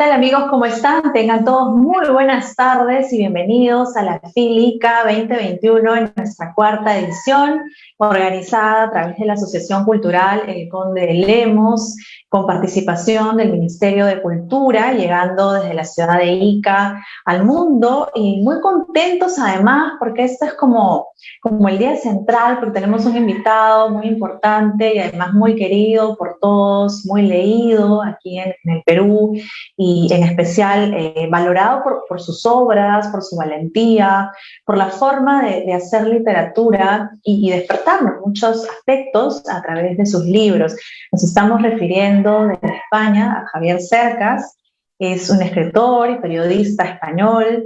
tal amigos? ¿Cómo están? Tengan todos muy buenas tardes y bienvenidos a la FILICA 2021 en nuestra cuarta edición, organizada a través de la Asociación Cultural El Conde de Lemos, con participación del Ministerio de Cultura, llegando desde la ciudad de Ica al mundo, y muy contentos además porque esto es como el día central, porque tenemos un invitado muy importante y además muy querido por todos, muy leído aquí en el Perú, y en especial valorado por sus obras, por su valentía, por la forma de hacer literatura y despertarnos muchos aspectos a través de sus libros. Nos estamos refiriendo desde España a Javier Cercas. Es un escritor y periodista español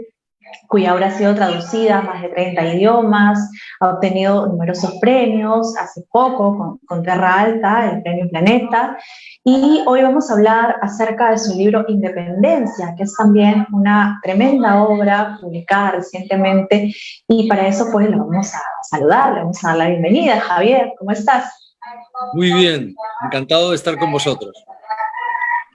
cuya obra ha sido traducida a más de 30 idiomas, ha obtenido numerosos premios, hace poco con Terra Alta, el Premio Planeta, y hoy vamos a hablar acerca de su libro Independencia, que es también una tremenda obra publicada recientemente, y para eso pues le vamos a saludar, le vamos a dar la bienvenida. Javier, ¿cómo estás? Muy bien, encantado de estar con vosotros.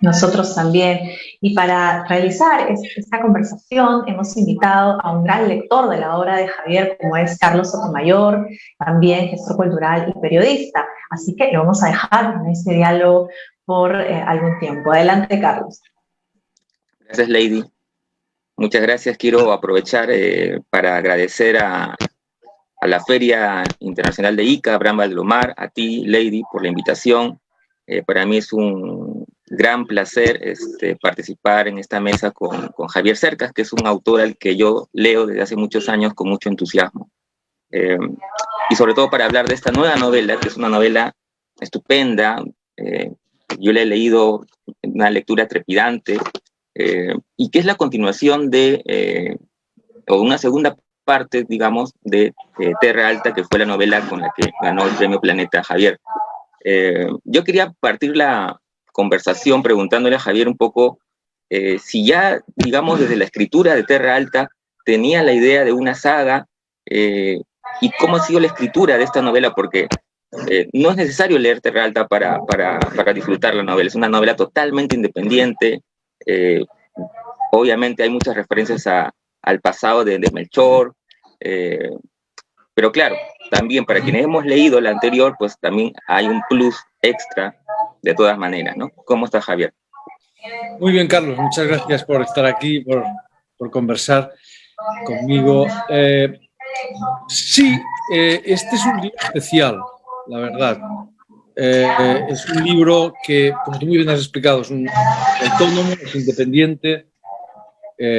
Nosotros también. Y para realizar esta conversación hemos invitado a un gran lector de la obra de Javier, como es Carlos Sotomayor, también gestor cultural y periodista. Así que lo vamos a dejar en este diálogo por algún tiempo. Adelante, Carlos. Gracias, Lady. Muchas gracias. Quiero aprovechar para agradecer a la Feria Internacional de Ica, Abraham Valdemar, a ti, Lady, por la invitación. Para mí es un gran placer participar en esta mesa con Javier Cercas, que es un autor al que yo leo desde hace muchos años con mucho entusiasmo. Y sobre todo para hablar de esta nueva novela, que es una novela estupenda. Yo la he leído en una lectura trepidante, y que es la continuación o una segunda parte, digamos, de Terra Alta, que fue la novela con la que ganó el Premio Planeta Javier. Yo quería partir la conversación preguntándole a Javier un poco si ya, digamos, desde la escritura de Terra Alta tenía la idea de una saga, y cómo ha sido la escritura de esta novela, porque no es necesario leer Terra Alta para disfrutar la novela. Es una novela totalmente independiente. Obviamente hay muchas referencias al pasado de Melchor, pero claro, también para quienes hemos leído la anterior, pues también hay un plus extra de todas maneras, ¿no? ¿Cómo está, Javier? Muy bien, Carlos, muchas gracias por estar aquí, por conversar conmigo. Sí, este es un libro especial, la verdad. Es un libro que, como tú muy bien has explicado, es un autónomo, es independiente,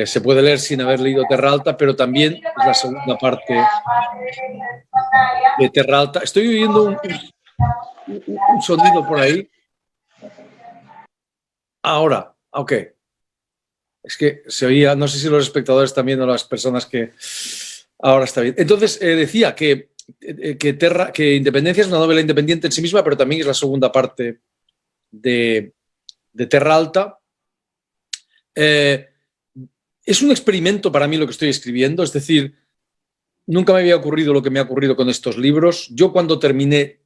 se puede leer sin haber leído Terra Alta, pero también es la segunda parte de Terra Alta. Estoy oyendo un sonido por ahí. Ahora, ok. Es que se oía, no sé si los espectadores también o las personas que... Ahora está bien. Entonces, decía que Independencia es una novela independiente en sí misma, pero también es la segunda parte de Terra Alta. Es un experimento para mí lo que estoy escribiendo, es decir, nunca me había ocurrido lo que me ha ocurrido con estos libros. Yo cuando terminé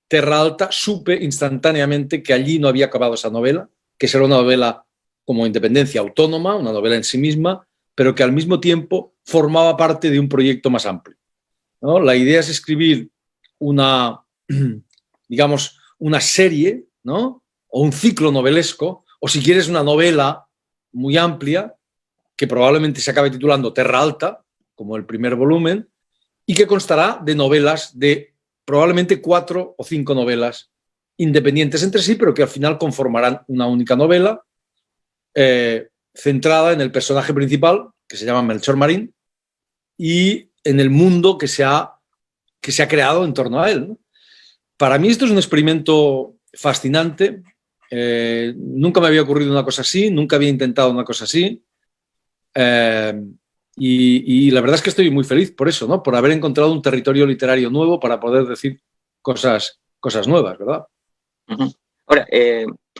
Terra Alta supe instantáneamente que allí no había acabado esa novela, que será una novela como Independencia autónoma, una novela en sí misma, pero que al mismo tiempo formaba parte de un proyecto más amplio, ¿no? La idea es escribir digamos, una serie, ¿no? O un ciclo novelesco, o si quieres una novela muy amplia, que probablemente se acabe titulando Terra Alta, como el primer volumen, y que constará de novelas, de probablemente 4 o 5 novelas independientes entre sí, pero que al final conformarán una única novela centrada en el personaje principal, que se llama Melchor Marín, y en el mundo que se ha creado en torno a él, ¿no? Para mí esto es un experimento fascinante. Nunca me había ocurrido una cosa así, nunca había intentado una cosa así. Y la verdad es que estoy muy feliz por eso, ¿no? Por haber encontrado un territorio literario nuevo para poder decir cosas nuevas, ¿verdad? Uh-huh. Ahora,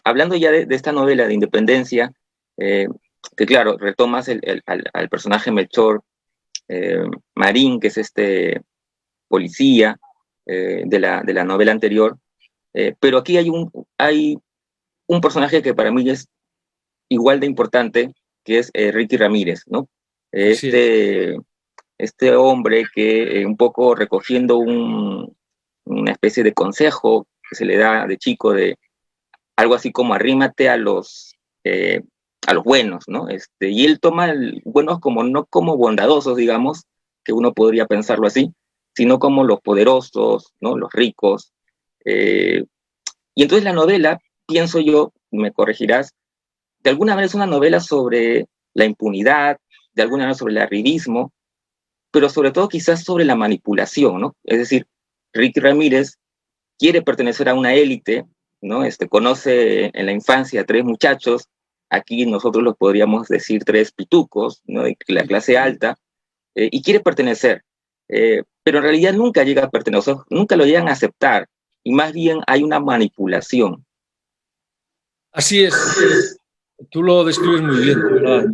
hablando ya de esta novela de Independencia, que claro, retomas al personaje Melchor Marín, que es este policía de la novela anterior, pero aquí hay un personaje que para mí es igual de importante, que es Ricky Ramírez, ¿no? Así es. Este hombre que un poco recogiendo una especie de consejo que se le da de chico, de algo así como arrímate a los buenos, ¿no? Y él toma buenos como no como bondadosos, digamos, que uno podría pensarlo así, sino como los poderosos, ¿no? Los ricos. Y entonces la novela, pienso yo, me corregirás, de alguna manera es una novela sobre la impunidad, de alguna manera sobre el arribismo, pero sobre todo quizás sobre la manipulación, ¿no? Es decir, Ricky Ramírez quiere pertenecer a una élite, ¿no? Conoce en la infancia a 3 muchachos, aquí nosotros los podríamos decir 3 pitucos, ¿no? De la clase alta, y quiere pertenecer, pero en realidad nunca llega a pertenecer, nunca lo llegan a aceptar, y más bien hay una manipulación. Así es. Tú lo describes muy bien, ¿verdad?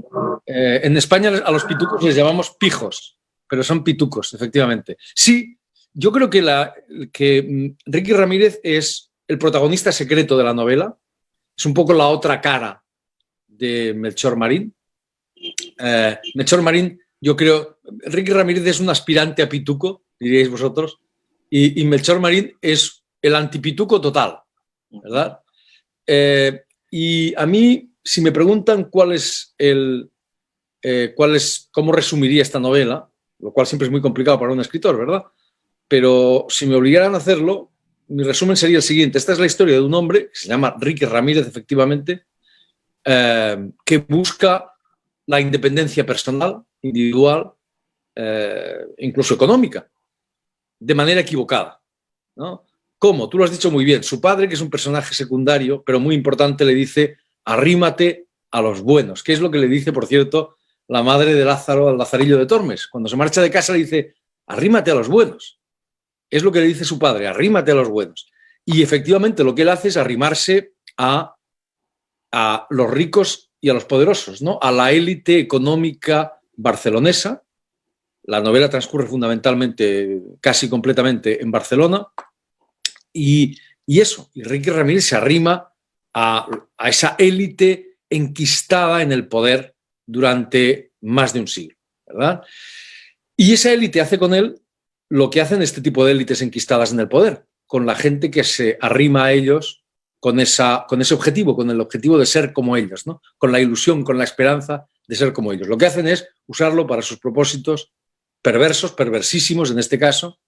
En España a los pitucos les llamamos pijos, pero son pitucos, efectivamente. Sí, yo creo que Ricky Ramírez es el protagonista secreto de la novela, es un poco la otra cara de Melchor Marín. Melchor Marín, yo creo, Ricky Ramírez es un aspirante a pituco, diríais vosotros, y Melchor Marín es el antipituco total, ¿verdad? Y a mí, si me preguntan cómo resumiría esta novela, lo cual siempre es muy complicado para un escritor, ¿verdad? Pero si me obligaran a hacerlo, mi resumen sería el siguiente. Esta es la historia de un hombre que se llama Ricky Ramírez, efectivamente, que busca la independencia personal, individual, incluso económica, de manera equivocada, ¿no? ¿Cómo? Tú lo has dicho muy bien. Su padre, que es un personaje secundario, pero muy importante, le dice, arrímate a los buenos, que es lo que le dice, por cierto, la madre de Lázaro al Lazarillo de Tormes. Cuando se marcha de casa le dice, arrímate a los buenos. Es lo que le dice su padre, arrímate a los buenos. Y efectivamente lo que él hace es arrimarse a los ricos y a los poderosos, ¿no? A la élite económica barcelonesa. La novela transcurre fundamentalmente, casi completamente en Barcelona. Y Ricky Ramírez se arrima a esa élite enquistada en el poder durante más de un siglo, ¿verdad? Y esa élite hace con él lo que hacen este tipo de élites enquistadas en el poder, con la gente que se arrima a ellos con ese objetivo, con el objetivo de ser como ellos, ¿no? Con la ilusión, con la esperanza de ser como ellos. Lo que hacen es usarlo para sus propósitos perversos, perversísimos en este caso,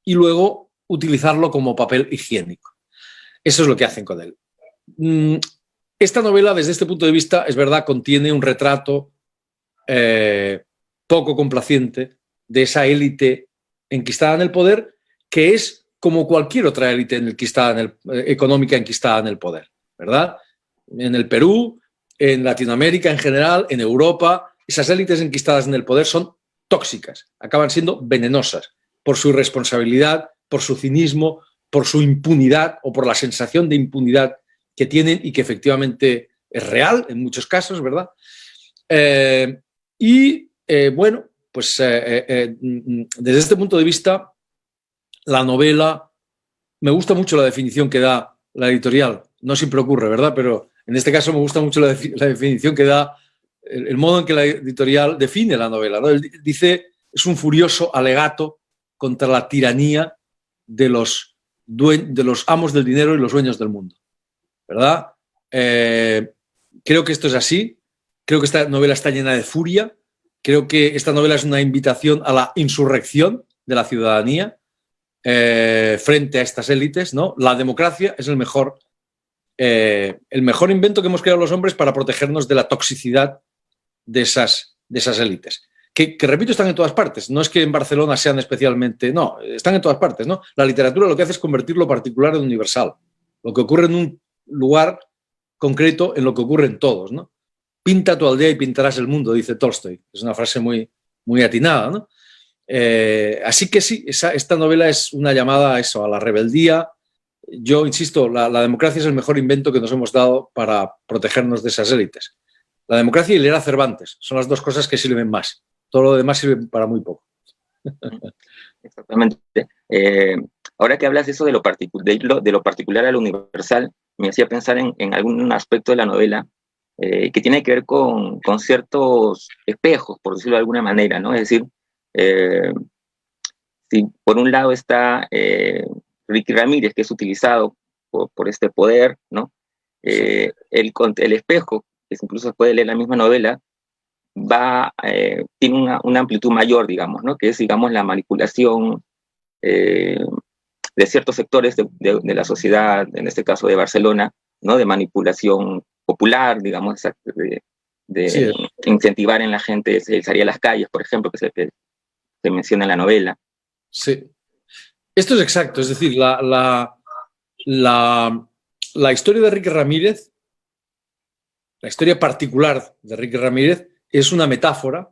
y luego utilizarlo como papel higiénico. Eso es lo que hacen con él. Esta novela, desde este punto de vista, es verdad, contiene un retrato poco complaciente de esa élite enquistada en el poder, que es como cualquier otra élite económica enquistada en el poder, ¿verdad? En el Perú, en Latinoamérica en general, en Europa, esas élites enquistadas en el poder son tóxicas, acaban siendo venenosas por su irresponsabilidad, por su cinismo, por su impunidad o por la sensación de impunidad que tienen y que efectivamente es real en muchos casos, ¿verdad? Bueno, pues desde este punto de vista, la novela, me gusta mucho la definición que da la editorial, no siempre ocurre, ¿verdad? Pero en este caso me gusta mucho la definición que da, el modo en que la editorial define la novela, ¿no? Él dice, es un furioso alegato contra la tiranía de los amos del dinero y los dueños del mundo, ¿verdad? Creo que esto es así, creo que esta novela está llena de furia, creo que esta novela es una invitación a la insurrección de la ciudadanía frente a estas élites, ¿no? La democracia es el mejor invento que hemos creado los hombres para protegernos de la toxicidad de esas élites. Que repito, están en todas partes. No es que en Barcelona sean especialmente... No, están en todas partes, ¿no? La literatura lo que hace es convertir lo particular en universal. Lo que ocurre en un lugar concreto en lo que ocurre en todos, ¿no? Pinta tu aldea y pintarás el mundo, dice Tolstoy. Es una frase muy, muy atinada, ¿no? Así que sí, esta novela es una llamada a eso, a la rebeldía. Yo insisto, la democracia es el mejor invento que nos hemos dado para protegernos de esas élites. La democracia y leer a Cervantes son las dos cosas que sirven más. Todo lo demás sirve para muy poco. Exactamente. Ahora que hablas de eso de lo particular a lo universal, me hacía pensar en algún aspecto de la novela que tiene que ver con ciertos espejos, por decirlo de alguna manera, ¿no? Es decir, si por un lado está Ricky Ramírez, que es utilizado por este poder, ¿no? El espejo, que incluso se puede leer en la misma novela, tiene una amplitud mayor, digamos, ¿no? Que es, digamos, la manipulación de ciertos sectores de la sociedad, en este caso de Barcelona, ¿no? De manipulación popular, digamos, de incentivar en la gente el salir a las calles, por ejemplo, que se menciona en la novela. Sí. Esto es exacto, es decir, la historia de Ricky Ramírez, la historia particular de Ricky Ramírez, es una metáfora,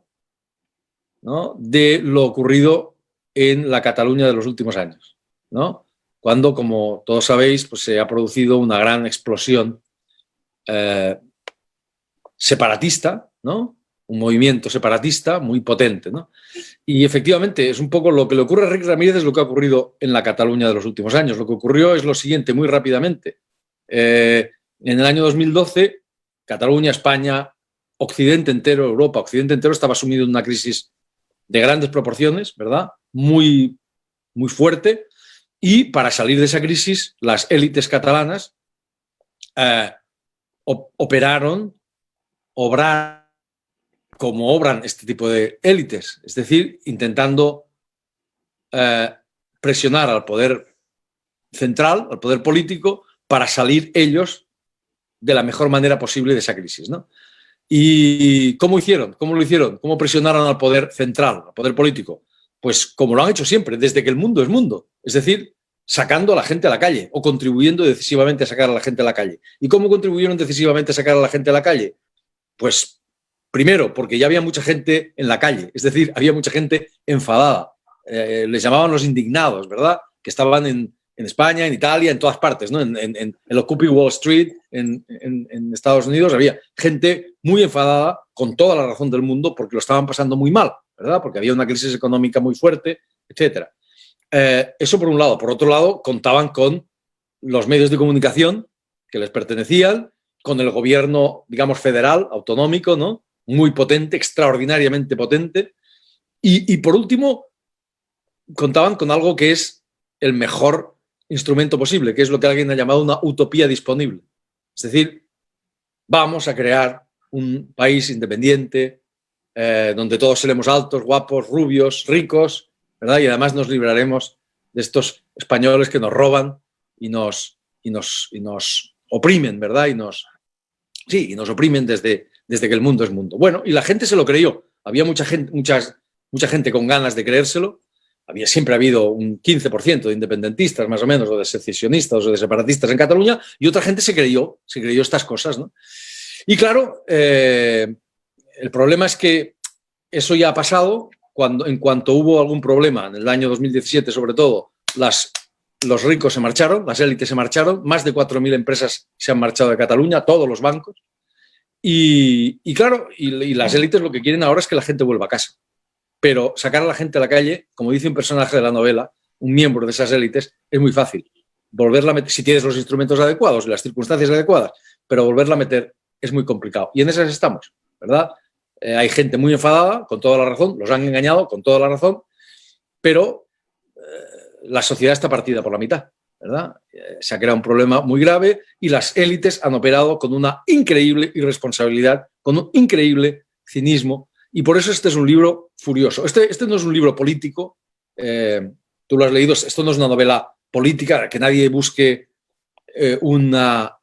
¿no?, de lo ocurrido en la Cataluña de los últimos años, ¿no? Cuando, como todos sabéis, pues se ha producido una gran explosión separatista, ¿no? Un movimiento separatista muy potente, ¿no? Y efectivamente es un poco lo que le ocurre a Ricky Ramírez, es lo que ha ocurrido en la Cataluña de los últimos años. Lo que ocurrió es lo siguiente, muy rápidamente. En el año 2012, Cataluña, España, Occidente entero, Europa, Occidente entero estaba sumido en una crisis de grandes proporciones, ¿verdad? Muy, muy fuerte. Y para salir de esa crisis, las élites catalanas obraron como obran este tipo de élites, es decir, intentando presionar al poder central, al poder político, para salir ellos de la mejor manera posible de esa crisis, ¿no? ¿Y cómo hicieron? ¿Cómo lo hicieron? ¿Cómo presionaron al poder central, al poder político? Pues como lo han hecho siempre, desde que el mundo es mundo, es decir, sacando a la gente a la calle o contribuyendo decisivamente a sacar a la gente a la calle. ¿Y cómo contribuyeron decisivamente a sacar a la gente a la calle? Pues primero, porque ya había mucha gente en la calle, es decir, había mucha gente enfadada. Les llamaban los indignados, ¿verdad? Que estaban en España, en Italia, en todas partes, ¿no? En el Occupy Wall Street, en Estados Unidos, había gente muy enfadada, con toda la razón del mundo, porque lo estaban pasando muy mal, ¿verdad? Porque había una crisis económica muy fuerte, etc. Eso por un lado. Por otro lado, contaban con los medios de comunicación que les pertenecían, con el gobierno, digamos, federal, autonómico, ¿no? Muy potente, extraordinariamente potente. Y por último, contaban con algo que es el mejor instrumento posible, que es lo que alguien ha llamado una utopía disponible. Es decir, vamos a crear un país independiente, donde todos seremos altos, guapos, rubios, ricos, ¿verdad? Y además nos libraremos de estos españoles que nos roban y nos oprimen, ¿verdad? Y nos oprimen desde que el mundo es mundo. Bueno, y la gente se lo creyó. Había mucha gente con ganas de creérselo. Siempre ha habido un 15% de independentistas, más o menos, o de secesionistas o de separatistas en Cataluña, y otra gente se creyó estas cosas, ¿no? Y claro, el problema es que eso ya ha pasado. En cuanto hubo algún problema, en el año 2017 sobre todo, los ricos se marcharon, las élites se marcharon, más de 4.000 empresas se han marchado de Cataluña, todos los bancos, y claro, y las élites lo que quieren ahora es que la gente vuelva a casa. Pero sacar a la gente a la calle, como dice un personaje de la novela, un miembro de esas élites, es muy fácil. Volverla a meter, si tienes los instrumentos adecuados y las circunstancias adecuadas, pero volverla a meter es muy complicado. Y en esas estamos, ¿verdad? Hay gente muy enfadada, con toda la razón, los han engañado, con toda la razón, pero la sociedad está partida por la mitad, ¿verdad? Se ha creado un problema muy grave y las élites han operado con una increíble irresponsabilidad, con un increíble cinismo. Y por eso este es un libro furioso. Este no es un libro político, tú lo has leído, esto no es una novela política, que nadie busque una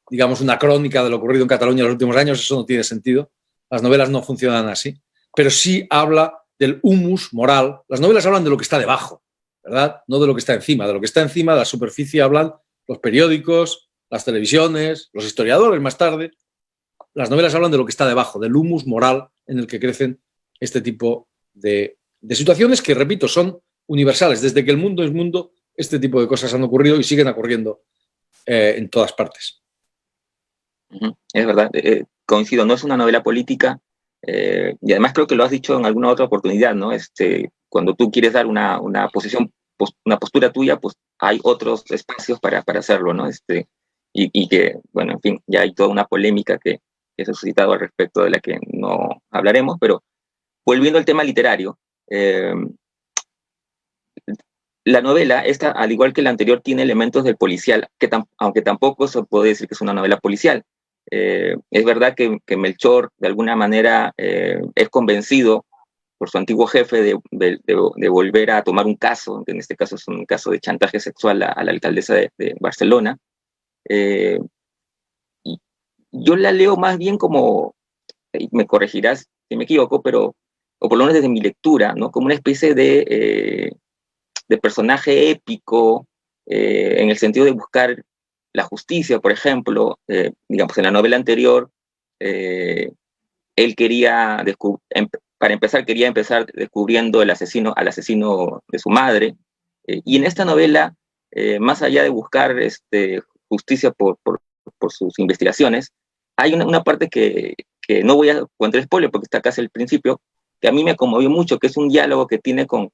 crónica de lo ocurrido en Cataluña en los últimos años, eso no tiene sentido. Las novelas no funcionan así, pero sí habla del humus moral. Las novelas hablan de lo que está debajo, ¿verdad? No de lo que está encima. De lo que está encima, de la superficie, hablan los periódicos, las televisiones, los historiadores más tarde. Las novelas hablan de lo que está debajo, del humus moral en el que crecen este tipo de situaciones que, repito, son universales. Desde que el mundo es mundo, este tipo de cosas han ocurrido y siguen ocurriendo en todas partes. Es verdad, coincido, no es una novela política, y además creo que lo has dicho en alguna otra oportunidad, ¿no? Cuando tú quieres dar una postura tuya, pues hay otros espacios para hacerlo, ¿no? Y que, bueno, en fin, ya hay toda una polémica que se ha suscitado al respecto, de la que no hablaremos, pero volviendo al tema literario, la novela, esta, al igual que la anterior, tiene elementos del policial, aunque tampoco se puede decir que es una novela policial. Es verdad que Melchor, de alguna manera, es convencido por su antiguo jefe de volver a tomar un caso, que en este caso es un caso de chantaje sexual a la alcaldesa de Barcelona. Y yo la leo más bien como, y me corregirás si me equivoco, pero, o por lo menos desde mi lectura, ¿no? Como una especie de personaje épico, en el sentido de buscar la justicia, por ejemplo. Digamos, en la novela anterior, él quería, para empezar, quería empezar descubriendo al asesino de su madre, y en esta novela, más allá de buscar justicia por sus investigaciones, hay una parte que no voy a contar spoiler porque está casi al principio, que a mí me conmovió mucho, que es un diálogo que tiene con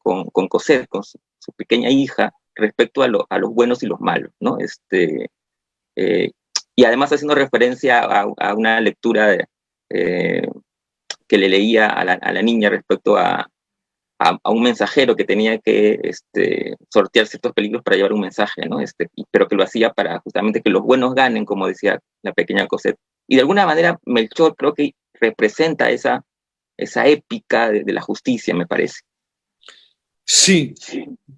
Cosette, con su pequeña hija, respecto a los buenos y los malos, ¿no? Y además haciendo referencia a una lectura que le leía a la niña respecto a un mensajero que tenía que sortear ciertos peligros para llevar un mensaje, ¿no? Pero que lo hacía para justamente que los buenos ganen, como decía la pequeña Cosette. Y de alguna manera Melchor creo que representa esa épica de la justicia, me parece. Sí,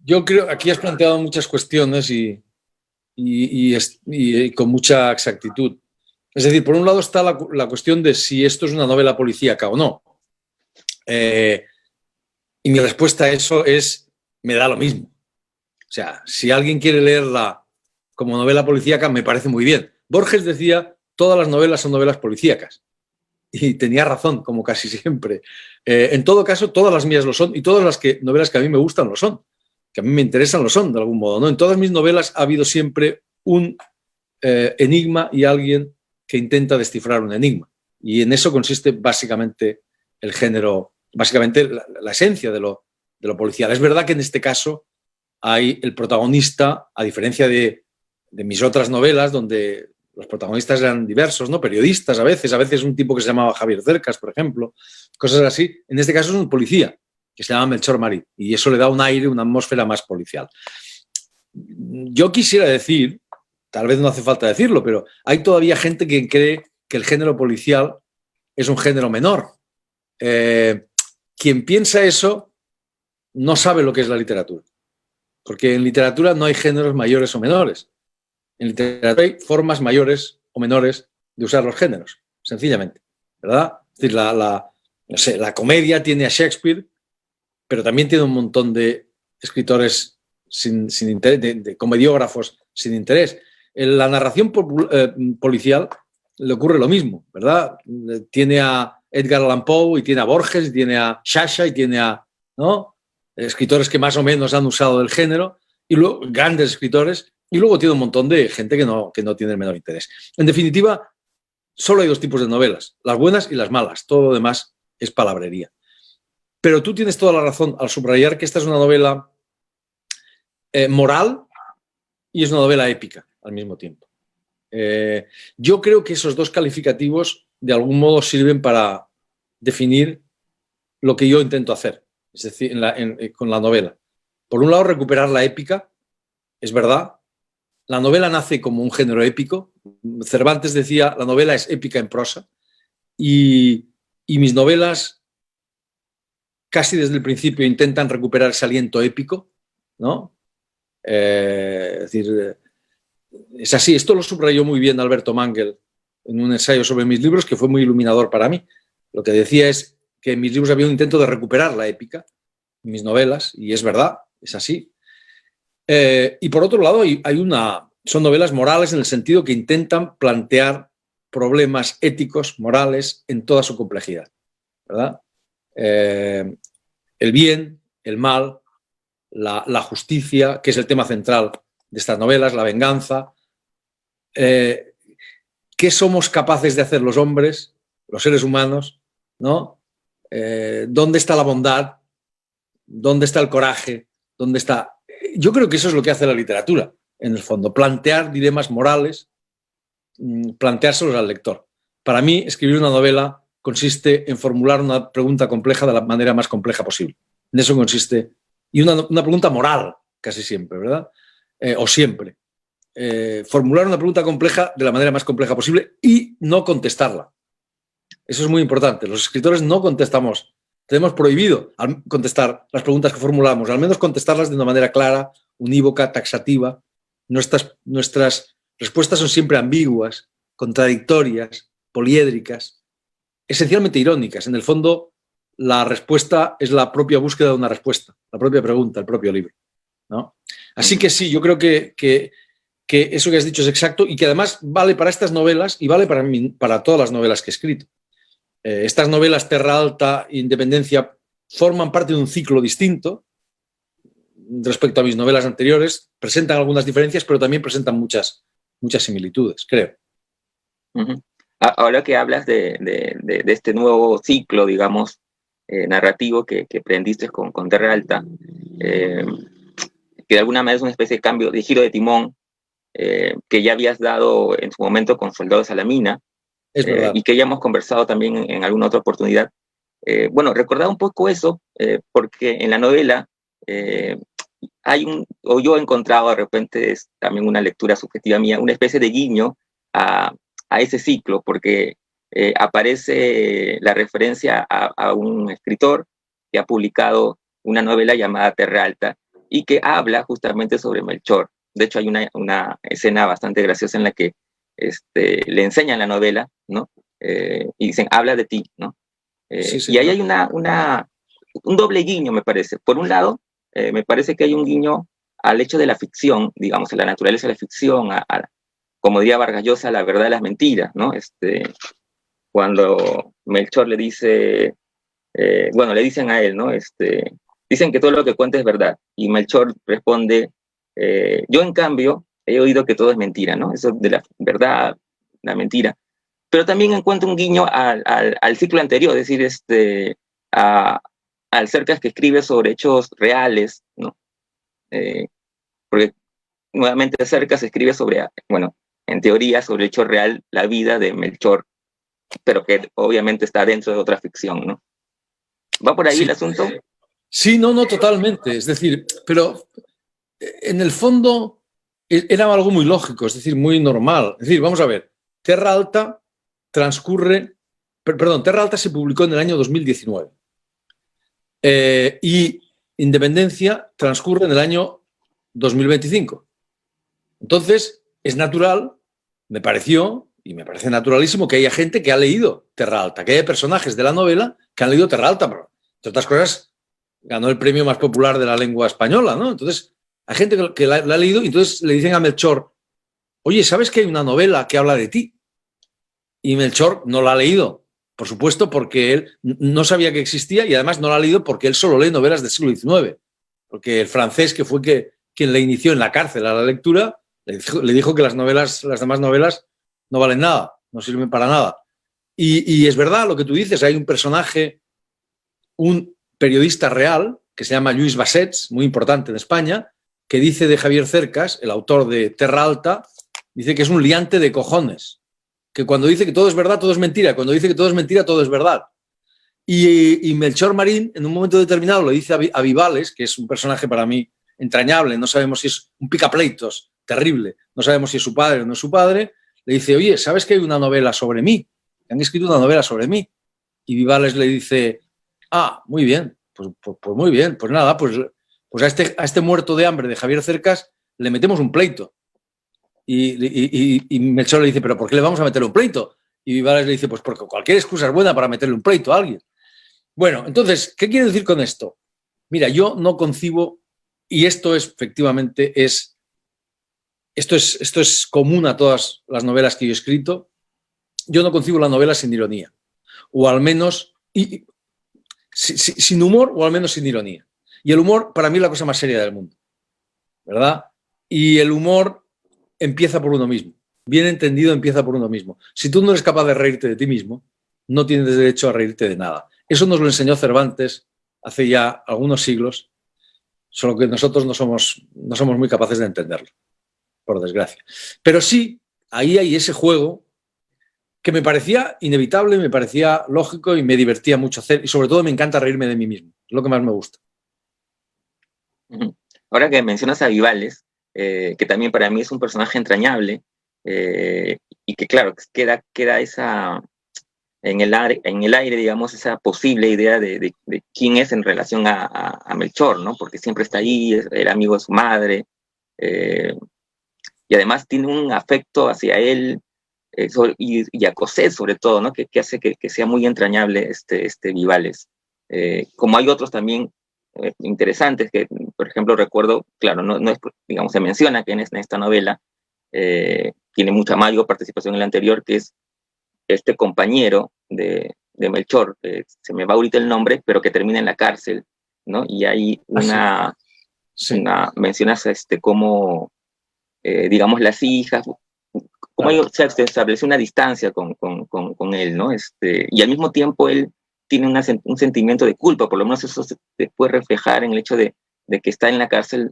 yo creo, aquí has planteado muchas cuestiones y con mucha exactitud. Es decir, por un lado está la cuestión de si esto es una novela policíaca o no. Y mi respuesta a eso es, me da lo mismo. O sea, si alguien quiere leerla como novela policíaca, me parece muy bien. Borges decía, todas las novelas son novelas policíacas. Y tenía razón, como casi siempre. En todo caso, todas las mías lo son, y todas las novelas que a mí me gustan lo son, que a mí me interesan lo son, de algún modo, ¿no? En todas mis novelas ha habido siempre un enigma y alguien que intenta descifrar un enigma. Y en eso consiste básicamente el género, básicamente la esencia de lo policial. Es verdad que en este caso hay el protagonista, a diferencia de mis otras novelas, donde los protagonistas eran diversos, ¿no? Periodistas a veces un tipo que se llamaba Javier Cercas, por ejemplo, cosas así. En este caso es un policía, que se llama Melchor Marí, y eso le da un aire, una atmósfera más policial. Yo quisiera decir, tal vez no hace falta decirlo, pero hay todavía gente que cree que el género policial es un género menor. Quien piensa eso no sabe lo que es la literatura, porque en literatura no hay géneros mayores o menores. En literatura hay formas mayores o menores de usar los géneros, sencillamente, ¿verdad? Es decir, no sé, la comedia tiene a Shakespeare, pero también tiene un montón de escritores sin interés, de comediógrafos sin interés. En la narración policial le ocurre lo mismo, ¿verdad? Tiene a Edgar Allan Poe, y tiene a Borges, y tiene a Sciascia, y tiene a, ¿no?, escritores que más o menos han usado el género, y luego grandes escritores. Y luego tiene un montón de gente que no tiene el menor interés. En definitiva, solo hay dos tipos de novelas, las buenas y las malas. Todo lo demás es palabrería. Pero tú tienes toda la razón al subrayar que esta es una novela moral y es una novela épica al mismo tiempo. Yo creo que esos dos calificativos de algún modo sirven para definir lo que yo intento hacer, es decir, con la novela. Por un lado, recuperar la épica, es verdad. La novela nace como un género épico. Cervantes decía, la novela es épica en prosa. Y mis novelas, casi desde el principio, intentan recuperar ese aliento épico, ¿no? Es decir, es así. Esto lo subrayó muy bien Alberto Mangel en un ensayo sobre mis libros, que fue muy iluminador para mí. Lo que decía es que en mis libros había un intento de recuperar la épica en mis novelas, y es verdad, es así. Y por otro lado, son novelas morales en el sentido que intentan plantear problemas éticos, morales, en toda su complejidad, ¿verdad? El bien, el mal, la justicia, que es el tema central de estas novelas, la venganza. ¿Qué somos capaces de hacer los hombres, los seres humanos, ¿no? ¿Dónde está la bondad? ¿Dónde está el coraje? ¿Dónde está...? Yo creo que eso es lo que hace la literatura, en el fondo, plantear dilemas morales, planteárselos al lector. Para mí, escribir una novela consiste en formular una pregunta compleja de la manera más compleja posible. En eso consiste. Y una pregunta moral, casi siempre, ¿verdad? O siempre. Formular una pregunta compleja de la manera más compleja posible y no contestarla. Eso es muy importante. Los escritores no contestamos. Tenemos prohibido contestar las preguntas que formulamos, al menos contestarlas de una manera clara, unívoca, taxativa. Nuestras respuestas son siempre ambiguas, contradictorias, poliédricas, esencialmente irónicas. En el fondo, la respuesta es la propia búsqueda de una respuesta, la propia pregunta, el propio libro, ¿no? Así que sí, yo creo que eso que has dicho es exacto y que además vale para estas novelas y vale para todas las novelas que he escrito. Estas novelas, Terra Alta e Independencia, forman parte de un ciclo distinto respecto a mis novelas anteriores. Presentan algunas diferencias, pero también presentan muchas similitudes, creo. Ahora que hablas de este nuevo ciclo, digamos, narrativo que aprendiste con Terra Alta, que de alguna manera es una especie de cambio, de giro de timón, que ya habías dado en su momento con Soldados a la Mina, y que ya hemos conversado también en alguna otra oportunidad. Bueno, recordaba un poco eso, porque en la novela o yo he encontrado de repente, es también una lectura subjetiva mía, una especie de guiño a ese ciclo, porque aparece la referencia a un escritor que ha publicado una novela llamada Terra Alta y que habla justamente sobre Melchor. De hecho, hay una escena bastante graciosa en la que le enseñan la novela, ¿no? Y dicen, habla de ti, ¿no? Y ahí hay un doble guiño, me parece. Por un lado, me parece que hay un guiño al hecho de la ficción, digamos, a la naturaleza de la ficción, como diría Vargas Llosa, la verdad de las mentiras, ¿no? Cuando Melchor le dice, bueno, le dicen a él, ¿no? Dicen que todo lo que cuenta es verdad. Y Melchor responde, yo en cambio he oído que todo es mentira, ¿no? Eso de la verdad, la mentira. Pero también encuentro un guiño al ciclo anterior, es decir, al Cercas que escribe sobre hechos reales, ¿no? Porque nuevamente Cercas escribe sobre, bueno, en teoría sobre el hecho real, la vida de Melchor, pero que obviamente está dentro de otra ficción, ¿no? ¿Va por ahí el asunto? Sí, no, totalmente. Es decir, pero en el fondo era algo muy lógico, es decir, muy normal. Es decir, vamos a ver, Terra Alta Terra Alta se publicó en el año 2019 y Independencia transcurre en el año 2025. Entonces, es natural, me pareció, y me parece naturalísimo, que haya gente que ha leído Terra Alta, que haya personajes de la novela que han leído Terra Alta, pero entre otras cosas ganó el premio más popular de la lengua española, ¿no? Entonces, hay gente que la ha leído y entonces le dicen a Melchor, oye, ¿sabes que hay una novela que habla de ti? Y Melchor no la ha leído, por supuesto, porque él no sabía que existía y además no la ha leído porque él solo lee novelas del siglo XIX. Porque el francés, que fue quien le inició en la cárcel a la lectura, le dijo que las demás novelas no valen nada, no sirven para nada. Y es verdad lo que tú dices, hay un personaje, un periodista real, que se llama Lluís Bassets, muy importante en España, que dice de Javier Cercas, el autor de Terra Alta, dice que es un liante de cojones, que cuando dice que todo es verdad, todo es mentira, cuando dice que todo es mentira, todo es verdad. Y Melchor Marín, en un momento determinado, le dice a Vivales, que es un personaje para mí entrañable, no sabemos si es un picapleitos terrible, no sabemos si es su padre o no es su padre, le dice, oye, ¿sabes que hay una novela sobre mí? Han escrito una novela sobre mí. Y Vivales le dice, muy bien, pues muy bien, pues nada, pues a este muerto de hambre de Javier Cercas le metemos un pleito. Y Melchor le dice, ¿pero por qué le vamos a meter un pleito? Y Vivales le dice, pues porque cualquier excusa es buena para meterle un pleito a alguien. Bueno, entonces, ¿qué quiero decir con esto? Mira, yo no concibo, y esto es efectivamente, esto es común a todas las novelas que yo he escrito, yo no concibo la novela sin ironía, o al menos sin humor, o al menos sin ironía. Y el humor para mí es la cosa más seria del mundo, ¿verdad? Y el humor empieza por uno mismo. Bien entendido, empieza por uno mismo. Si tú no eres capaz de reírte de ti mismo, no tienes derecho a reírte de nada. Eso nos lo enseñó Cervantes hace ya algunos siglos, solo que nosotros no somos muy capaces de entenderlo, por desgracia. Pero sí, ahí hay ese juego que me parecía inevitable, me parecía lógico y me divertía mucho hacer, y sobre todo me encanta reírme de mí mismo, es lo que más me gusta. Ahora que mencionas a Vivalles, que también para mí es un personaje entrañable, y que claro, queda esa, en el aire, digamos, esa posible idea de quién es en relación a Melchor, ¿no? Porque siempre está ahí, era amigo de su madre, y además tiene un afecto hacia él, y a Cosette sobre todo, ¿no? Que hace que sea muy entrañable este Vivalles. Como hay otros también interesantes, que por ejemplo recuerdo, claro, no es, digamos, se menciona que en esta novela tiene mucha mayor participación en la anterior, que es este compañero de Melchor, se me va ahorita el nombre, pero que termina en la cárcel, ¿no? Y hay mencionas cómo, digamos, las hijas, cómo se estableció una distancia con él, ¿no? Y al mismo tiempo él tiene un sentimiento de culpa, por lo menos eso se puede reflejar en el hecho de que está en la cárcel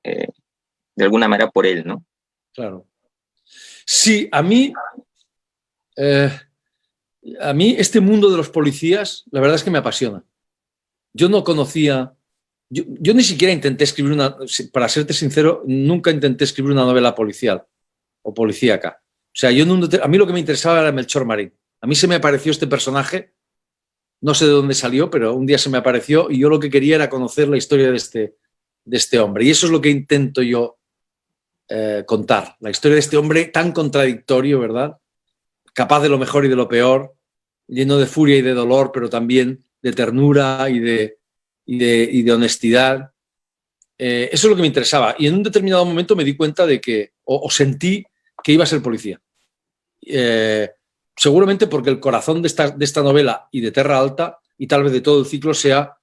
de alguna manera por él, ¿no? Claro. Sí, a mí este mundo de los policías, la verdad es que me apasiona. Yo no conocía, yo ni siquiera intenté escribir para serte sincero, nunca intenté escribir una novela policial o policíaca. O sea, a mí lo que me interesaba era Melchor Marín. A mí se me apareció este personaje, no sé de dónde salió, pero un día se me apareció y yo lo que quería era conocer la historia de este hombre. Y eso es lo que intento yo contar, la historia de este hombre tan contradictorio, ¿verdad? Capaz de lo mejor y de lo peor, lleno de furia y de dolor, pero también de ternura y de honestidad. Eso es lo que me interesaba. Y en un determinado momento me di cuenta de que, o sentí que iba a ser policía. Seguramente porque el corazón de esta novela y de Terra Alta, y tal vez de todo el ciclo, sea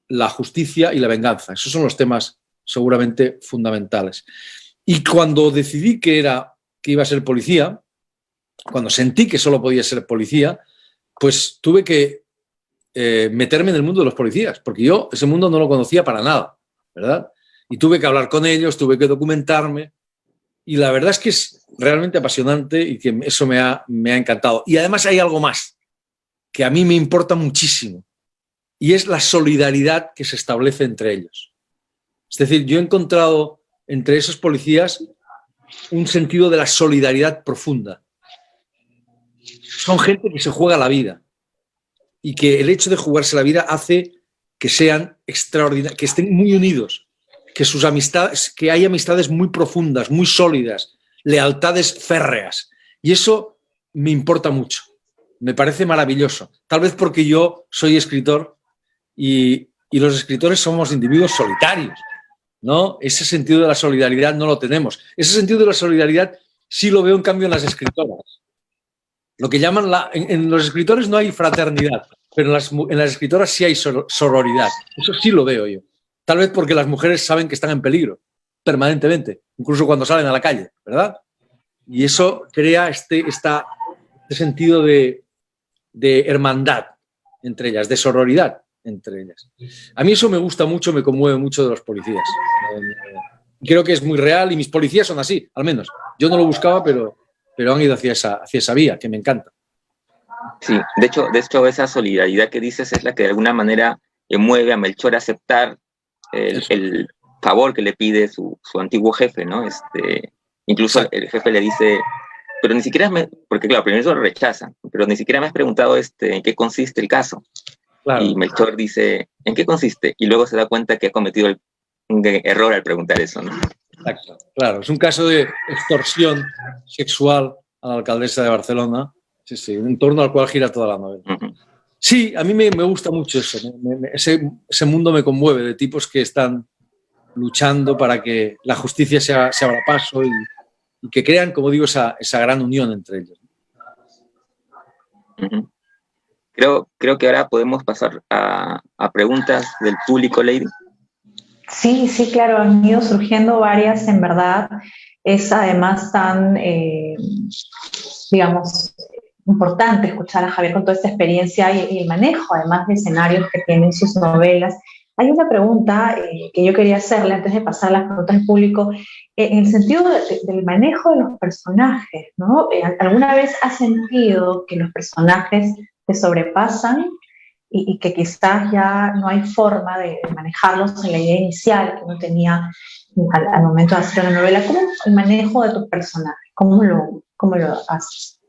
la justicia y la venganza. Esos son los temas seguramente fundamentales. Y cuando decidí que iba a ser policía, cuando sentí que solo podía ser policía, pues tuve que meterme en el mundo de los policías, porque yo ese mundo no lo conocía para nada, ¿verdad? Y tuve que hablar con ellos, tuve que documentarme, y la verdad es que es realmente apasionante y que eso me ha encantado. Y además hay algo más que a mí me importa muchísimo, y es la solidaridad que se establece entre ellos. Es decir, yo he encontrado entre esos policías un sentido de la solidaridad profunda. Son gente que se juega la vida y que el hecho de jugarse la vida hace que sean extraordinarios, que estén muy unidos, que hay amistades muy profundas, muy sólidas, lealtades férreas. Y eso me importa mucho, me parece maravilloso. Tal vez porque yo soy escritor y los escritores somos individuos solitarios, ¿no? Ese sentido de la solidaridad no lo tenemos. Ese sentido de la solidaridad sí lo veo en cambio en las escritoras. Lo que llaman en los escritores no hay fraternidad, pero en las escritoras sí hay sororidad. Eso sí lo veo yo. Tal vez porque las mujeres saben que están en peligro permanentemente, incluso cuando salen a la calle, ¿verdad? Y eso crea este sentido de hermandad entre ellas, de sororidad entre ellas. A mí eso me gusta mucho, me conmueve mucho de los policías. Creo que es muy real y mis policías son así, al menos. Yo no lo buscaba, pero han ido hacia esa vía, que me encanta. Sí, de hecho esa solidaridad que dices es la que de alguna manera mueve a Melchor a aceptar el favor que le pide su antiguo jefe, ¿no? Incluso el jefe le dice, pero ni siquiera porque claro, primero lo rechaza, pero ni siquiera me has preguntado en qué consiste el caso. Claro. Y Melchor dice, ¿en qué consiste? Y luego se da cuenta que ha cometido un error al preguntar eso, ¿no? Exacto, claro, es un caso de extorsión sexual a la alcaldesa de Barcelona, sí, en torno al cual gira toda la novela. Uh-huh. Sí, a mí me gusta mucho eso, ese mundo me conmueve, de tipos que están luchando para que la justicia se abra paso y que crean, como digo, esa gran unión entre ellos. Uh-huh. Creo que ahora podemos pasar a preguntas del público, Lady. Sí, claro, han ido surgiendo varias, en verdad. Es además tan, digamos, importante escuchar a Javier con toda esta experiencia y el manejo, además de escenarios que tienen sus novelas. Hay una pregunta que yo quería hacerle antes de pasar a las preguntas del público, en el sentido del manejo de los personajes, ¿no? ¿Alguna vez has sentido que los personajes te sobrepasan y que quizás ya no hay forma de manejarlos en la idea inicial que uno tenía al momento de hacer una novela? ¿Cómo es el manejo de tus personajes? ¿Cómo lo haces?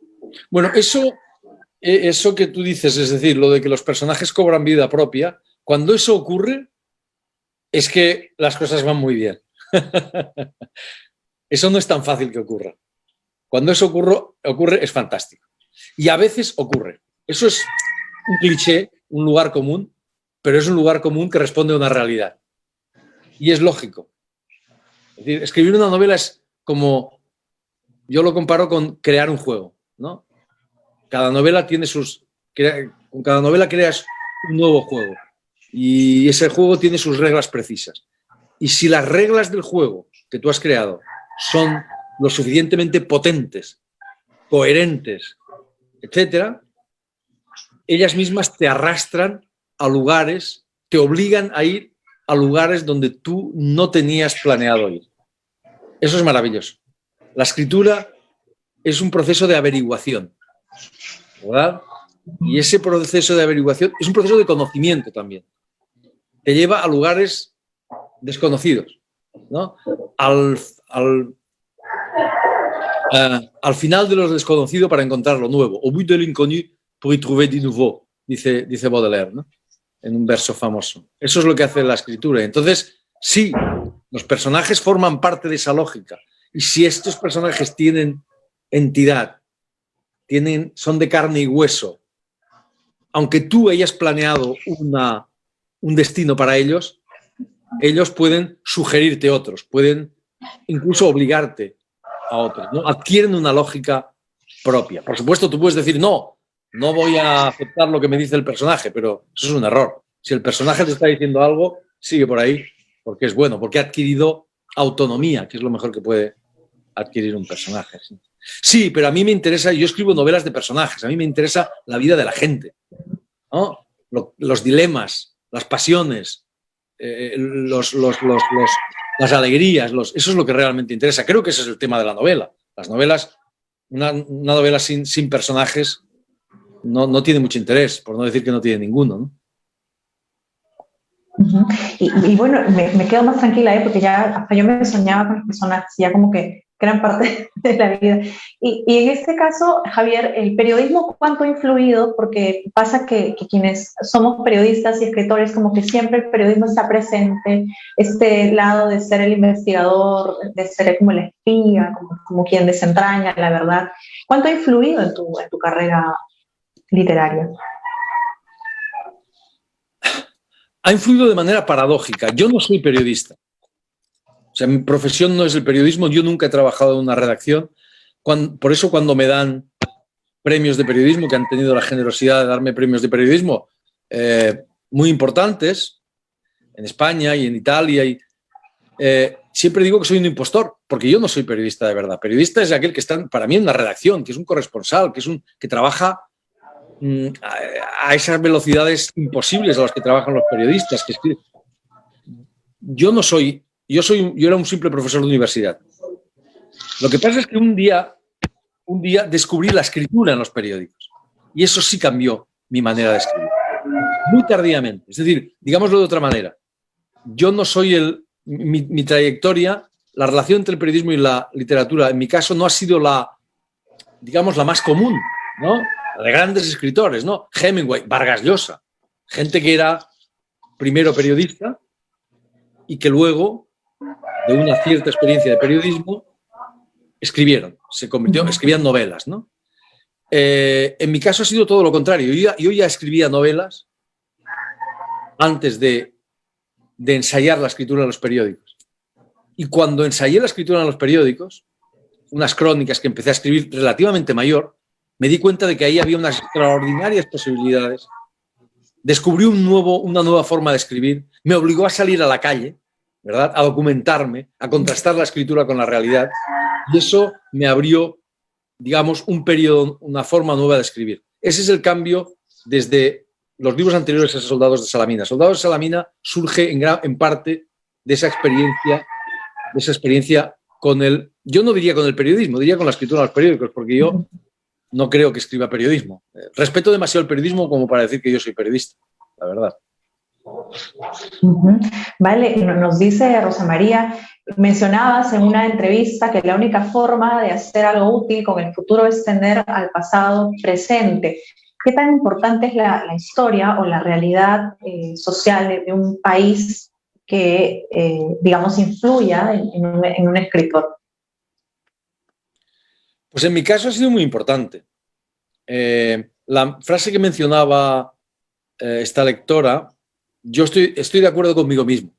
Bueno, eso que tú dices, es decir, lo de que los personajes cobran vida propia, cuando eso ocurre, es que las cosas van muy bien. Eso no es tan fácil que ocurra. Cuando eso ocurre, es fantástico. Y a veces ocurre. Eso es un cliché, un lugar común, pero es un lugar común que responde a una realidad. Y es lógico. Es decir, escribir una novela es como, yo lo comparo con crear un juego, ¿no? Cada novela tiene con cada novela creas un nuevo juego. Y ese juego tiene sus reglas precisas. Y si las reglas del juego que tú has creado son lo suficientemente potentes, coherentes, etcétera, ellas mismas te arrastran a lugares, te obligan a ir a lugares donde tú no tenías planeado ir. Eso es maravilloso. La escritura es un proceso de averiguación, ¿verdad? Y ese proceso de averiguación es un proceso de conocimiento también. Te lleva a lugares desconocidos, ¿no? Al final de lo desconocido para encontrar lo nuevo. Au bout de l'inconnu pour y trouver du nouveau, dice Baudelaire, ¿no? En un verso famoso. Eso es lo que hace la escritura. Entonces, sí, los personajes forman parte de esa lógica. Y si estos personajes tienen entidad, son de carne y hueso, aunque tú hayas planeado un destino para ellos pueden sugerirte otros, pueden incluso obligarte a otros, ¿no? Adquieren una lógica propia. Por supuesto, tú puedes decir, no voy a aceptar lo que me dice el personaje, pero eso es un error. Si el personaje te está diciendo algo, sigue por ahí, porque es bueno, porque ha adquirido autonomía, que es lo mejor que puede adquirir un personaje. Sí, pero a mí me interesa, yo escribo novelas de personajes, a mí me interesa la vida de la gente, ¿no? Los dilemas, las pasiones, las alegrías, eso es lo que realmente interesa. Creo que ese es el tema de la novela. Las novelas, una novela sin personajes no tiene mucho interés, por no decir que no tiene ninguno, ¿no? Uh-huh. Y bueno, me quedo más tranquila, porque ya hasta yo me soñaba con las personas, ya como que eran parte de la vida. Y en este caso, Javier, ¿el periodismo cuánto ha influido? Porque pasa que quienes somos periodistas y escritores, como que siempre el periodismo está presente, este lado de ser el investigador, de ser como el espía, como quien desentraña la verdad. ¿Cuánto ha influido en tu carrera literaria? Ha influido de manera paradójica. Yo no soy periodista. O sea, mi profesión no es el periodismo. Yo nunca he trabajado en una redacción. Por eso cuando me dan premios de periodismo, que han tenido la generosidad de darme premios de periodismo muy importantes, en España y en Italia, siempre digo que soy un impostor, porque yo no soy periodista de verdad. Periodista es aquel que está, para mí, en una redacción, que es un corresponsal, que trabaja a esas velocidades imposibles a las que trabajan los periodistas. Yo era un simple profesor de universidad. Lo que pasa es que un día descubrí la escritura en los periódicos y eso sí cambió mi manera de escribir. Muy tardíamente. Es decir, digámoslo de otra manera. Yo no soy mi trayectoria, la relación entre el periodismo y la literatura, en mi caso, no ha sido la más común, ¿no? De grandes escritores, ¿no? Hemingway, Vargas Llosa, gente que era primero periodista y que luego, de una cierta experiencia de periodismo, escribían novelas, ¿no? En mi caso ha sido todo lo contrario. Yo ya escribía novelas antes de ensayar la escritura en los periódicos. Y cuando ensayé la escritura en los periódicos, unas crónicas que empecé a escribir relativamente mayor, me di cuenta de que ahí había unas extraordinarias posibilidades. Descubrí una nueva forma de escribir. Me obligó a salir a la calle, ¿verdad? A documentarme, a contrastar la escritura con la realidad. Y eso me abrió, digamos, un periodo, una forma nueva de escribir. Ese es el cambio desde los libros anteriores a Soldados de Salamina. Soldados de Salamina surge en parte de esa experiencia con el, yo no diría con el periodismo, diría con la escritura de los periódicos, porque yo no creo que escriba periodismo. Respeto demasiado el periodismo como para decir que yo soy periodista, la verdad. Vale, nos dice Rosa María, mencionabas en una entrevista que la única forma de hacer algo útil con el futuro es tener al pasado presente. ¿Qué tan importante es la historia o la realidad social de un país que, digamos, influya en un escritor? Pues en mi caso ha sido muy importante. La frase que mencionaba esta lectora, yo estoy de acuerdo conmigo mismo.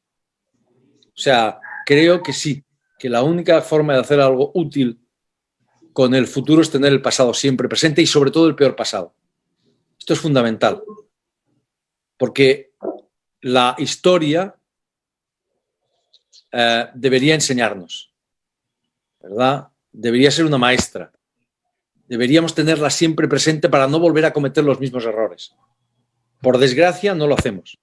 O sea, creo que sí, que la única forma de hacer algo útil con el futuro es tener el pasado siempre presente y sobre todo el peor pasado. Esto es fundamental, porque la historia debería enseñarnos, ¿verdad? Debería ser una maestra. Deberíamos tenerla siempre presente para no volver a cometer los mismos errores. Por desgracia, no lo hacemos.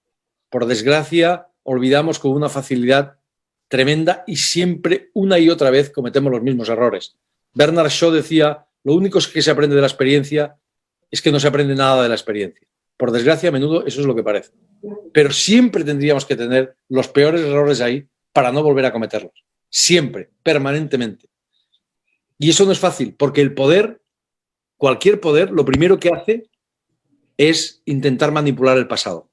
Por desgracia, olvidamos con una facilidad tremenda y siempre, una y otra vez, cometemos los mismos errores. Bernard Shaw decía, lo único que se aprende de la experiencia es que no se aprende nada de la experiencia. Por desgracia, a menudo eso es lo que parece. Pero siempre tendríamos que tener los peores errores ahí para no volver a cometerlos. Siempre, permanentemente. Y eso no es fácil, porque el poder, cualquier poder, lo primero que hace es intentar manipular el pasado.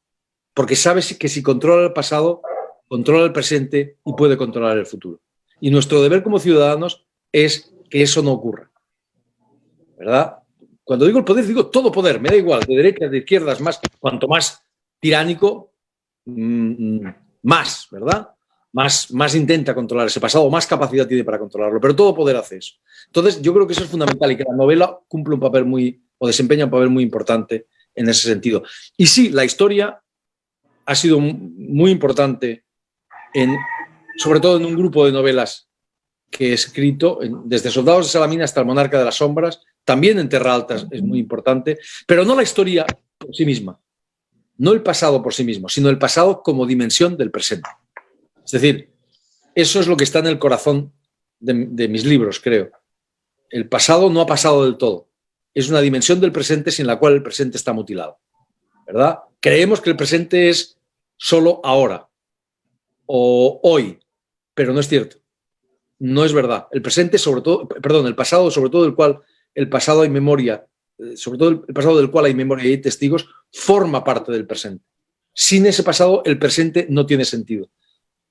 Porque sabe que si controla el pasado, controla el presente y puede controlar el futuro. Y nuestro deber como ciudadanos es que eso no ocurra. ¿Verdad? Cuando digo el poder, digo todo poder, me da igual, de derechas, de izquierdas, más, cuanto más tiránico, más, ¿verdad? Más intenta controlar ese pasado, más capacidad tiene para controlarlo, pero todo poder hace eso. Entonces, yo creo que eso es fundamental y que la novela cumple un papel o desempeña un papel muy importante en ese sentido. Y sí, la historia ha sido muy importante, sobre todo en un grupo de novelas que he escrito, desde Soldados de Salamina hasta El Monarca de las Sombras, también en Terra Alta es muy importante, pero no la historia por sí misma, no el pasado por sí mismo, sino el pasado como dimensión del presente. Es decir, eso es lo que está en el corazón de mis libros, creo. El pasado no ha pasado del todo. Es una dimensión del presente sin la cual el presente está mutilado, ¿verdad? Creemos que el presente es solo ahora o hoy, pero no es cierto. No es verdad. El presente, sobre todo, perdón, el pasado, sobre todo del cual el pasado hay memoria, sobre todo el pasado del cual hay memoria y hay testigos, forma parte del presente. Sin ese pasado, el presente no tiene sentido.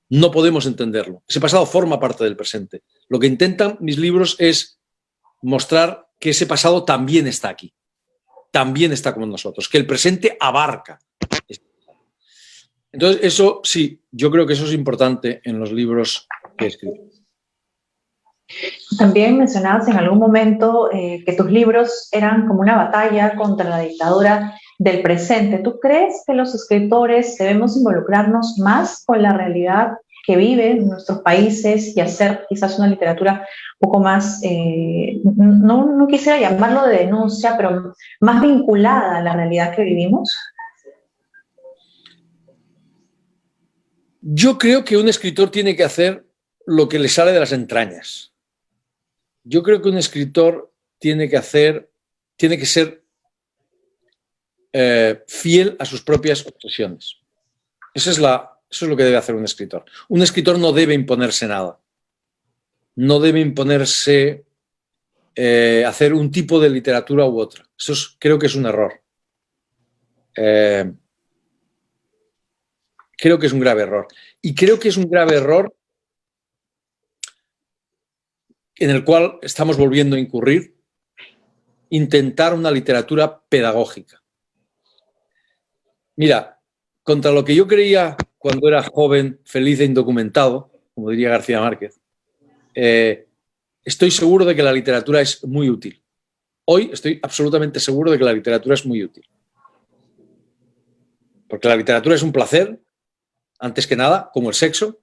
No podemos entenderlo. Ese pasado forma parte del presente. Lo que intentan mis libros es mostrar que ese pasado también está aquí. También está con nosotros. Que el presente abarca. Entonces, eso sí, yo creo que eso es importante en los libros que he escrito. También mencionabas en algún momento que tus libros eran como una batalla contra la dictadura del presente. ¿Tú crees que los escritores debemos involucrarnos más con la realidad que viven nuestros países y hacer quizás una literatura un poco más, no quisiera llamarlo de denuncia, pero más vinculada a la realidad que vivimos? Yo creo que un escritor tiene que hacer lo que le sale de las entrañas. Yo creo que un escritor tiene que ser fiel a sus propias obsesiones. Eso es lo que debe hacer un escritor. Un escritor no debe imponerse nada. No debe imponerse hacer un tipo de literatura u otra. Creo que es un error. Creo que es un grave error. Y creo que es un grave error en el cual estamos volviendo a incurrir, intentar una literatura pedagógica. Mira, contra lo que yo creía cuando era joven, feliz e indocumentado, como diría García Márquez, estoy seguro de que la literatura es muy útil. Hoy estoy absolutamente seguro de que la literatura es muy útil. Porque la literatura es un placer, antes que nada, como el sexo,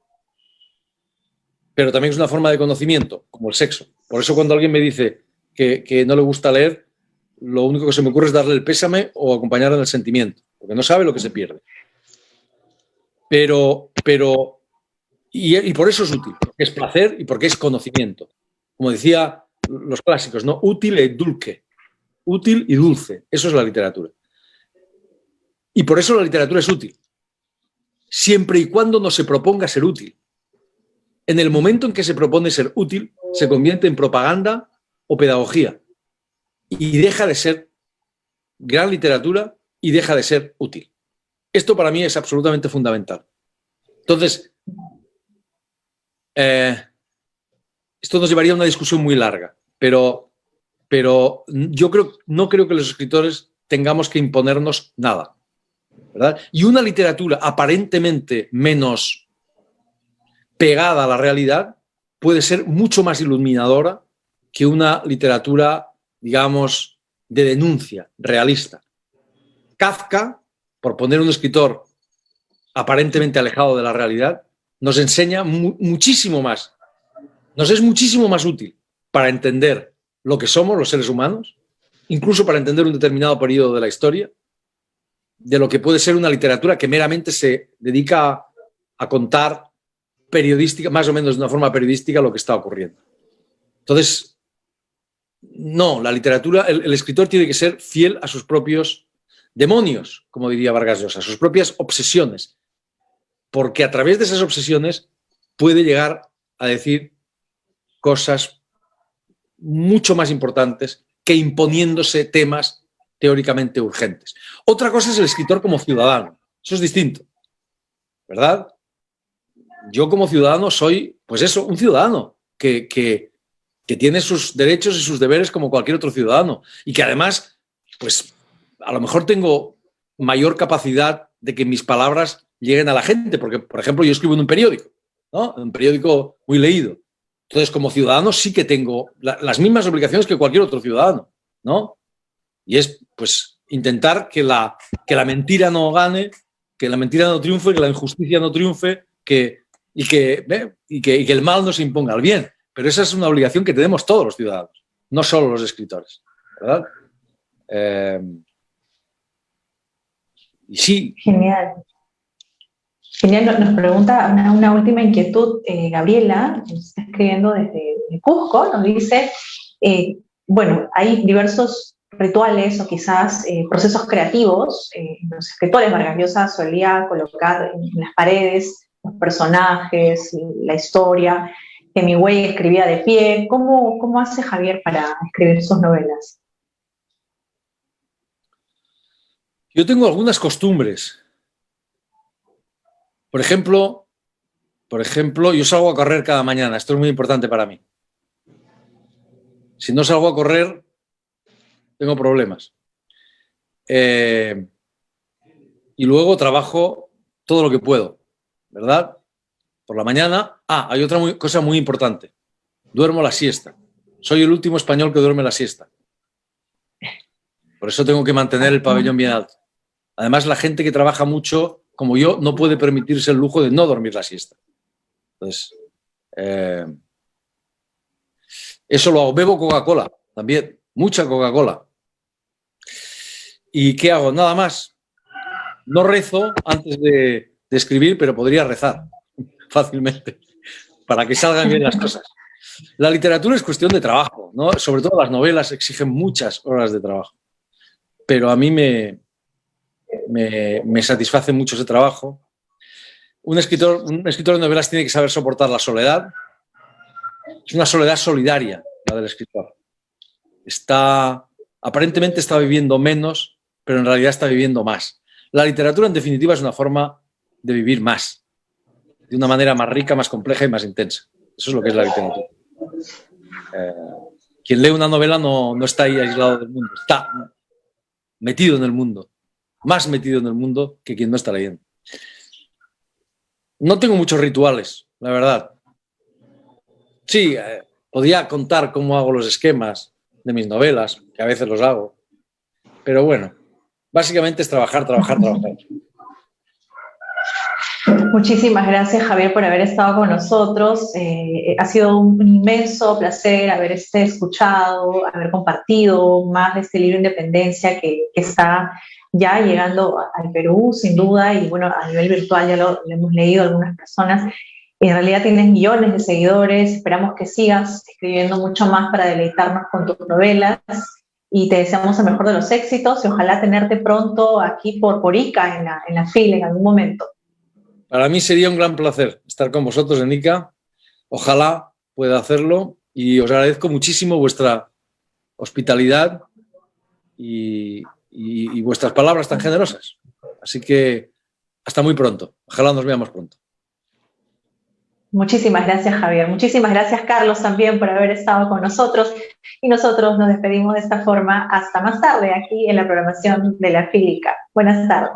pero también es una forma de conocimiento, como el sexo. Por eso cuando alguien me dice que no le gusta leer, lo único que se me ocurre es darle el pésame o acompañarle en el sentimiento. porque no sabe lo que se pierde. Y por eso es útil, porque es placer y porque es conocimiento. Como decía los clásicos, ¿no? Útil e dulce. Útil y dulce. Eso es la literatura. Y por eso la literatura es útil. Siempre y cuando no se proponga ser útil. En el momento en que se propone ser útil, se convierte en propaganda o pedagogía. Y deja de ser gran literatura y deja de ser útil. Esto para mí es absolutamente fundamental. Entonces, esto nos llevaría a una discusión muy larga, pero yo no creo que los escritores tengamos que imponernos nada, ¿verdad? Y una literatura aparentemente menos pegada a la realidad puede ser mucho más iluminadora que una literatura, digamos, de denuncia realista. Kafka, por poner un escritor aparentemente alejado de la realidad, nos enseña muchísimo más. Nos es muchísimo más útil para entender lo que somos los seres humanos, incluso para entender un determinado periodo de la historia, de lo que puede ser una literatura que meramente se dedica a contar periodística, más o menos de una forma periodística, lo que está ocurriendo. Entonces, no, la literatura, el escritor tiene que ser fiel a sus propios demonios, como diría Vargas Llosa, a sus propias obsesiones, porque a través de esas obsesiones puede llegar a decir cosas mucho más importantes que imponiéndose temas teóricamente urgentes. Otra cosa es el escritor como ciudadano, eso es distinto, ¿verdad? Yo como ciudadano soy, pues eso, un ciudadano que tiene sus derechos y sus deberes como cualquier otro ciudadano y que además, pues a lo mejor tengo mayor capacidad de que mis palabras lleguen a la gente, porque, por ejemplo, yo escribo en un periódico, ¿no? Un periódico muy leído. Entonces, como ciudadano sí que tengo las mismas obligaciones que cualquier otro ciudadano, ¿no? Y es, pues, intentar que la mentira no gane, que la mentira no triunfe, que la injusticia no triunfe, y que el mal no se imponga al bien. Pero esa es una obligación que tenemos todos los ciudadanos, no solo los escritores, ¿verdad? Y sí. Genial. Genial, nos pregunta una última inquietud, Gabriela, que nos está escribiendo desde Cusco, nos dice, bueno, hay diversos rituales o quizás procesos creativos, los escritores. Vargas Llosa solía colocar en las paredes los personajes, la historia. Hemingway escribía de pie. ¿Cómo hace Javier para escribir sus novelas? Yo tengo algunas costumbres. Por ejemplo, yo salgo a correr cada mañana. Esto es muy importante para mí. Si no salgo a correr, tengo problemas. Y luego trabajo todo lo que puedo, ¿verdad? Por la mañana. Hay otra cosa muy importante. Duermo la siesta. Soy el último español que duerme la siesta. Por eso tengo que mantener el pabellón bien alto. Además, la gente que trabaja mucho, como yo, no puede permitirse el lujo de no dormir la siesta. Entonces, eso lo hago. Bebo Coca-Cola también, mucha Coca-Cola. ¿Y qué hago? Nada más. No rezo antes de escribir, pero podría rezar fácilmente para que salgan bien las cosas. La literatura es cuestión de trabajo, ¿no? Sobre todo las novelas exigen muchas horas de trabajo. Pero a mí me satisface mucho ese trabajo. Un escritor de novelas tiene que saber soportar la soledad. Es una soledad solidaria, la del escritor. Aparentemente está viviendo menos, pero en realidad está viviendo más. La literatura, en definitiva, es una forma de vivir más, de una manera más rica, más compleja y más intensa. Eso es lo que es la literatura. Quien lee una novela no está ahí aislado del mundo, está metido en el mundo, más metido en el mundo que quien no está leyendo. No tengo muchos rituales, la verdad. Sí, podría contar cómo hago los esquemas de mis novelas, que a veces los hago, pero bueno, básicamente es trabajar. Muchísimas gracias, Javier, por haber estado con nosotros. Ha sido un inmenso placer haber escuchado, haber compartido más de este libro Independencia que está ya llegando al Perú, sin duda, y bueno, a nivel virtual ya lo hemos leído algunas personas. En realidad tienes millones de seguidores, esperamos que sigas escribiendo mucho más para deleitarnos con tus novelas y te deseamos el mejor de los éxitos y ojalá tenerte pronto aquí por ICA en la FIL en algún momento. Para mí sería un gran placer estar con vosotros en ICA. Ojalá pueda hacerlo y os agradezco muchísimo vuestra hospitalidad y vuestras palabras tan generosas. Así que hasta muy pronto. Ojalá nos veamos pronto. Muchísimas gracias, Javier. Muchísimas gracias, Carlos, también por haber estado con nosotros. Y nosotros nos despedimos de esta forma hasta más tarde aquí en la programación de la FIL ICA. Buenas tardes.